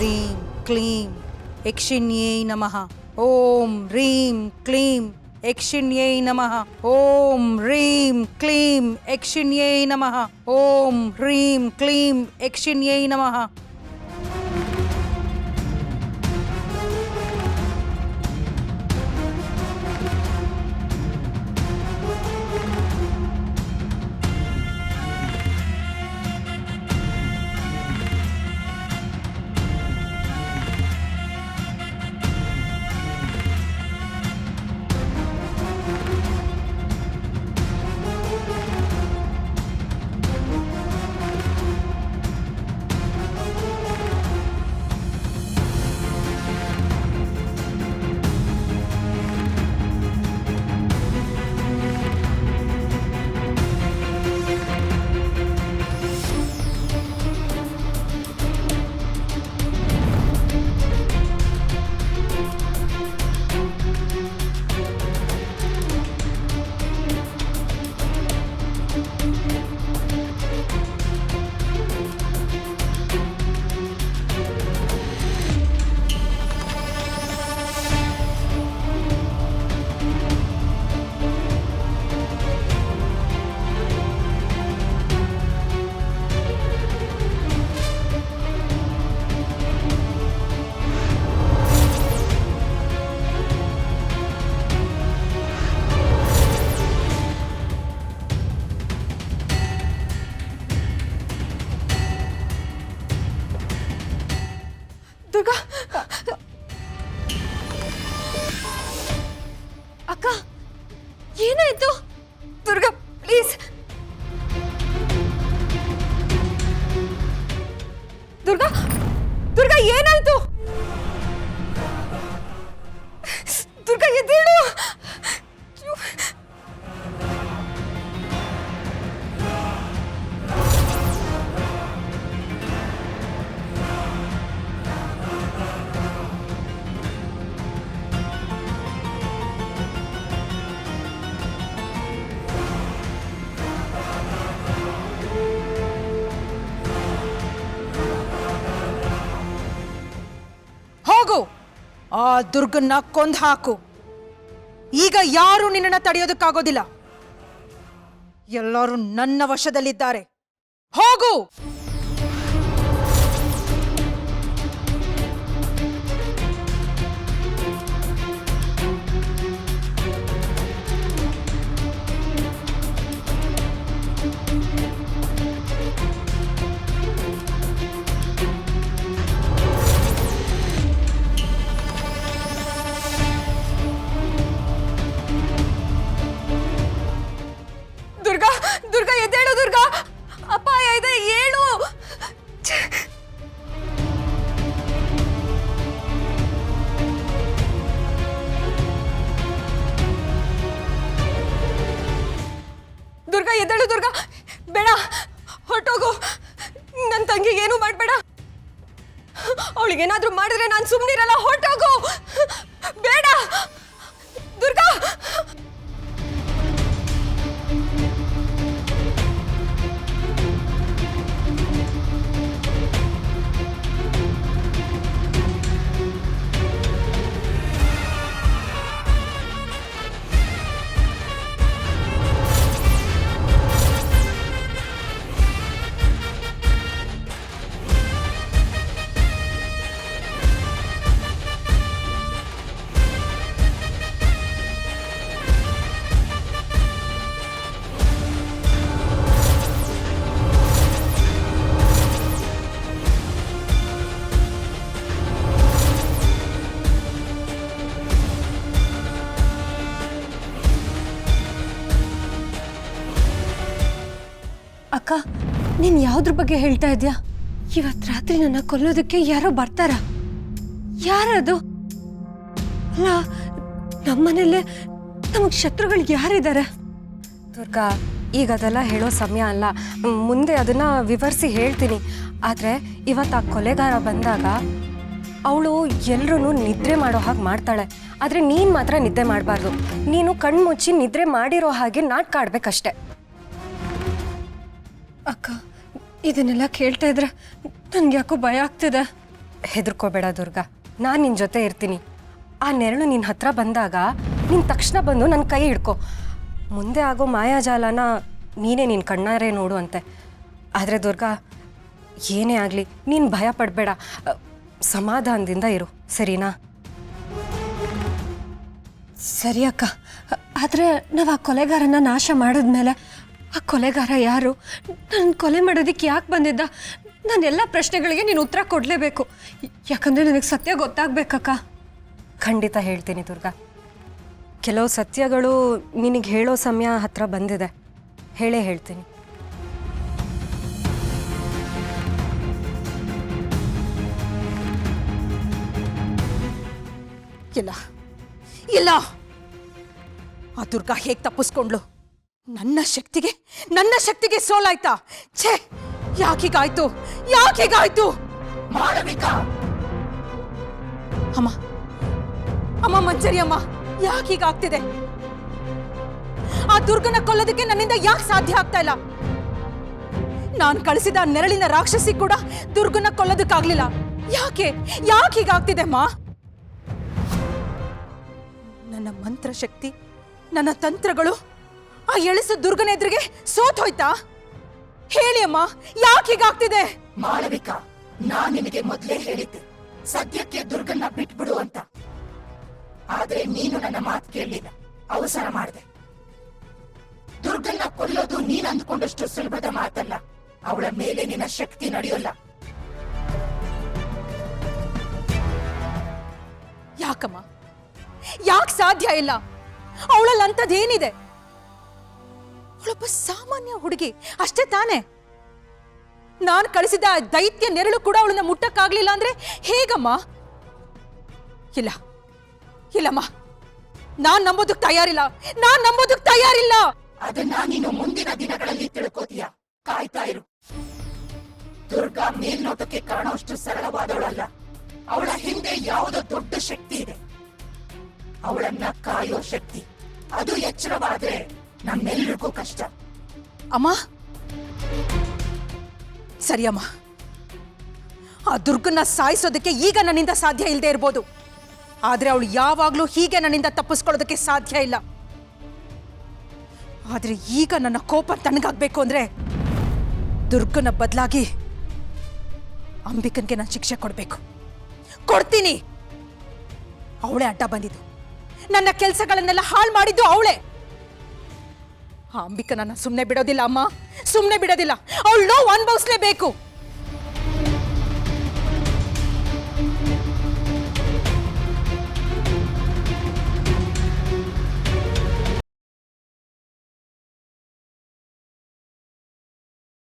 ह्रीं क्लीं यक्षिण्यै नमः। ॐ ह्रीं क्लीं यक्षिण्यै नमः। ॐ ह्रीं क्लीं यक्षिण्यै नमः। ॐ ह्रीं क्लीं यक्षिण्यै नमः। ದುರ್ಗಾ ಅಕ್ಕ ಏನಾಯ್ತು? ದುರ್ಗಾ ಪ್ಲೀಸ್ ದುರ್ಗಾ ದುರ್ಗಾ ಏನಾಯ್ತು? ದುರ್ಗಾ ಎದ್ದೇಳು. ಹೋಗು, ಆ ದುರ್ಗನ್ನ ಕೊಂದು ಹಾಕು. ಈಗ ಯಾರು ನಿನ್ನನ್ನ ತಡೆಯೋದಕ್ಕಾಗೋದಿಲ್ಲ. ಎಲ್ಲರೂ ನನ್ನ ವಶದಲ್ಲಿದ್ದಾರೆ. ಹೋಗು. ದುರ್ಗಾ ದುರ್ಗಾ ಎದ್ದೇಳು. ದುರ್ಗಾ ಅಪಾಯ ಇದೆ, ಏಳು. ದುರ್ಗಾ ಎದ್ದೇಳು. ದುರ್ಗಾ ಬೇಡ, ಹೊರಟೋಗು. ನನ್ನ ತಂಗಿಗೆ ಏನು ಮಾಡಬೇಡ. ಅವಳಿಗೇನಾದ್ರೂ ಮಾಡಿದ್ರೆ ನಾನು ಸುಮ್ಮನಿರಲ್ಲ. ಹೊರಟೋಗು, ಬೇಡ. ದುರ್ಗಾ ಅಕ್ಕ, ನೀನು ಯಾವುದ್ರ ಬಗ್ಗೆ ಹೇಳ್ತಾ ಇದ್ಯಾ? ಇವತ್ತು ರಾತ್ರಿ ನನ್ನ ಕೊಲ್ಲೋದಕ್ಕೆ ಯಾರೋ ಬರ್ತಾರ? ಯಾರದು? ಅಲ್ಲ, ನಮ್ಮನೇಲೆ ನಮಗೆ ಶತ್ರುಗಳು ಯಾರಿದ್ದಾರೆ? ದುರ್ಗಾ, ಈಗ ಅದೆಲ್ಲ ಹೇಳೋ ಸಮಯ ಅಲ್ಲ. ಮುಂದೆ ಅದನ್ನು ವಿವರಿಸಿ ಹೇಳ್ತೀನಿ. ಆದರೆ ಇವತ್ತು ಆ ಕೊಲೆಗಾರ ಬಂದಾಗ ಅವಳು ಎಲ್ಲರೂ ನಿದ್ರೆ ಮಾಡೋ ಹಾಗೆ ಮಾಡ್ತಾಳೆ. ಆದರೆ ನೀನು ಮಾತ್ರ ನಿದ್ದೆ ಮಾಡಬಾರ್ದು. ನೀನು ಕಣ್ಮುಚ್ಚಿ ನಿದ್ರೆ ಮಾಡಿರೋ ಹಾಗೆ ನಾಟಕ ಆಡಬೇಕಷ್ಟೆ. ಅಕ್ಕ, ಇದನ್ನೆಲ್ಲ ಕೇಳ್ತಾ ಇದ್ರೆ ನನಗೆ ಯಾಕೋ ಭಯ ಆಗ್ತಿದೆ. ಹೆದರ್ಕೋಬೇಡ ದುರ್ಗಾ, ನಾನು ನಿನ್ನ ಜೊತೆ ಇರ್ತೀನಿ. ಆ ನೆರಳು ನಿನ್ನ ಹತ್ರ ಬಂದಾಗ ನೀನು ತಕ್ಷಣ ಬಂದು ನನ್ನ ಕೈ ಹಿಡ್ಕೊ. ಮುಂದೆ ಆಗೋ ಮಾಯಾಜಾಲನ ನೀನೇ ನಿನ್ನ ಕಣ್ಣಾರೆ ನೋಡು ಅಂತೆ. ಆದರೆ ದುರ್ಗಾ, ಏನೇ ಆಗಲಿ ನೀನು ಭಯ ಪಡಬೇಡ, ಸಮಾಧಾನದಿಂದ ಇರು, ಸರಿನಾ? ಸರಿ ಅಕ್ಕ. ಆದರೆ ನಾವು ಆ ಕೊಲೆಗಾರನ ನಾಶ ಮಾಡಿದ್ಮೇಲೆ ಆ ಕೊಲೆಗಾರ ಯಾರು, ನನ್ನ ಕೊಲೆ ಮಾಡೋದಕ್ಕೆ ಯಾಕೆ ಬಂದಿದ್ದ, ನನ್ನೆಲ್ಲ ಪ್ರಶ್ನೆಗಳಿಗೆ ನೀನು ಉತ್ತರ ಕೊಡಲೇಬೇಕು. ಯಾಕಂದರೆ ನನಗೆ ಸತ್ಯ ಗೊತ್ತಾಗಬೇಕಕ್ಕ. ಖಂಡಿತ ಹೇಳ್ತೀನಿ ದುರ್ಗಾ. ಕೆಲವು ಸತ್ಯಗಳು ನಿನಗೆ ಹೇಳೋ ಸಮಯ ಹತ್ರ ಬಂದಿದೆ, ಹೇಳೇ ಹೇಳ್ತೀನಿ. ಇಲ್ಲ ಇಲ್ಲ, ಆ ದುರ್ಗಾ ಹೇಗೆ ತಪ್ಪಿಸ್ಕೊಂಡ್ಲು? ನನ್ನ ಶಕ್ತಿಗೆ ಸೋಲಾಯ್ತಾ? ಛೇ, ಯಾಕೀಗಾಯ್ತು? ಅಮ್ಮ ಅಮ್ಮ ಮಂಜರಿ ಅಮ್ಮ, ಯಾಕೀಗಾಗ್ತಿದೆ? ಆ ದುರ್ಗನ ಕೊಲ್ಲೋದಕ್ಕೆ ನನ್ನಿಂದ ಯಾಕೆ ಸಾಧ್ಯ ಆಗ್ತಾ ಇಲ್ಲ? ನಾನು ಕಳಿಸಿದ ನೆರಳಿನ ರಾಕ್ಷಸಿ ಕೂಡ ದುರ್ಗನ ಕೊಲ್ಲೋದಕ್ಕಾಗ್ಲಿಲ್ಲ. ಯಾಕೆ ಹೀಗಾಗ್ತಿದೆ ಅಮ್ಮ? ನನ್ನ ಮಂತ್ರ ಶಕ್ತಿ, ನನ್ನ ತಂತ್ರಗಳು ಆ ಎಳಿಸು ದುರ್ಗನ ಎದುರಿಗೆ ಸೋತೋಯ್ತಾ? ಹೇಳಿ ಅಮ್ಮ, ಯಾಕೆ ಹೀಗಾಗ್ತಿದೆ? ಮಾಳವಿಕಾ, ನಾನ್ ನಿನಗೆ ಮೊದಲೇ ಹೇಳಿದ್ದೆ ಸದ್ಯಕ್ಕೆ ದುರ್ಗನ್ನ ಬಿಟ್ಬಿಡು ಅಂತ. ಆದ್ರೆ ನೀನು ನನ್ನ ಮಾತು ಕೇಳಲಿಲ್ಲ, ಅವಸರ ಮಾಡಿದೆ. ದುರ್ಗನ್ನ ಕೊಲ್ಲೋದು ನೀನ್ ಅಂದ್ಕೊಂಡಷ್ಟು ಸುಲಭದ ಮಾತಲ್ಲ. ಅವಳ ಮೇಲೆ ನಿನ್ನ ಶಕ್ತಿ ನಡೆಯೋಲ್ಲ. ಯಾಕಮ್ಮ, ಯಾಕೆ ಸಾಧ್ಯ ಇಲ್ಲ? ಅವಳಲ್ಲಿ ಅಂಥದ್ದೇನಿದೆ? ಅವಳೊಬ್ಬ ಸಾಮಾನ್ಯ ಹುಡುಗಿ ಅಷ್ಟೇ ತಾನೆ. ನಾನು ಕಳಿಸಿದ ದೈತ್ಯ ನೆರಳು ಕೂಡ ಅವಳನ್ನ ಮುಟ್ಟಕ್ಕಾಗ್ಲಿಲ್ಲ ಅಂದ್ರೆ ಹೇಗಮ್ಮ? ಇಲ್ಲಮ್ಮ, ನಾನ್ ನಂಬೋದಕ್ಕೆ ತಯಾರಿಲ್ಲ. ಅದನ್ನ ನೀನು ಮುಂದಿನ ದಿನಗಳಲ್ಲಿ ತಿಳ್ಕೋತೀಯ, ಕಾಯ್ತಾ ಇರು. ದುರ್ಗಾ ಮೇಲ್ನೋಟಕ್ಕೆ ಕಾಣೋಷ್ಟು ಸರಳವಾದವಳಲ್ಲ. ಅವಳ ಹಿಂದೆ ಯಾವುದೋ ದೊಡ್ಡ ಶಕ್ತಿ ಇದೆ. ಅವಳನ್ನ ಕಾಯೋ ಶಕ್ತಿ, ಅದು ಎಚ್ಚರವಾದ್ರೆ ನಮ್ಮೆಲ್ಲರಿಗೂ ಕಷ್ಟ. ಅಮ್ಮ ಸರಿಯಮ್ಮ, ಆ ದುರ್ಗನ್ನ ಸಾಯಿಸೋದಕ್ಕೆ ಈಗ ನನ್ನಿಂದ ಸಾಧ್ಯ ಇಲ್ಲದೆ ಇರ್ಬೋದು, ಆದ್ರೆ ಅವಳು ಯಾವಾಗ್ಲೂ ಹೀಗೆ ನನ್ನಿಂದ ತಪ್ಪಿಸ್ಕೊಳ್ಳೋದಕ್ಕೆ ಸಾಧ್ಯ ಇಲ್ಲ. ಆದ್ರೆ ಈಗ ನನ್ನ ಕೋಪ ತಣ್ಣಗಾಗ್ಬೇಕು ಅಂದ್ರೆ ದುರ್ಗನ ಬದಲಾಗಿ ಅಂಬಿಕನ್ಗೆ ನಾನು ಶಿಕ್ಷೆ ಕೊಡ್ತೀನಿ. ಅವಳೇ ಅಡ್ಡ ಬಂದಿದ್ದು, ನನ್ನ ಕೆಲಸಗಳನ್ನೆಲ್ಲ ಹಾಳು ಮಾಡಿದ್ದು ಅವಳೇ. ಆ ಅಂಬಿಕ ನನ್ನ ಸುಮ್ಮನೆ ಬಿಡೋದಿಲ್ಲ ಅಮ್ಮ, ಸುಮ್ಮನೆ ಬಿಡೋದಿಲ್ಲ. ಅವಳು ನೋವು ಅನುಭವಿಸ್ಲೇಬೇಕು.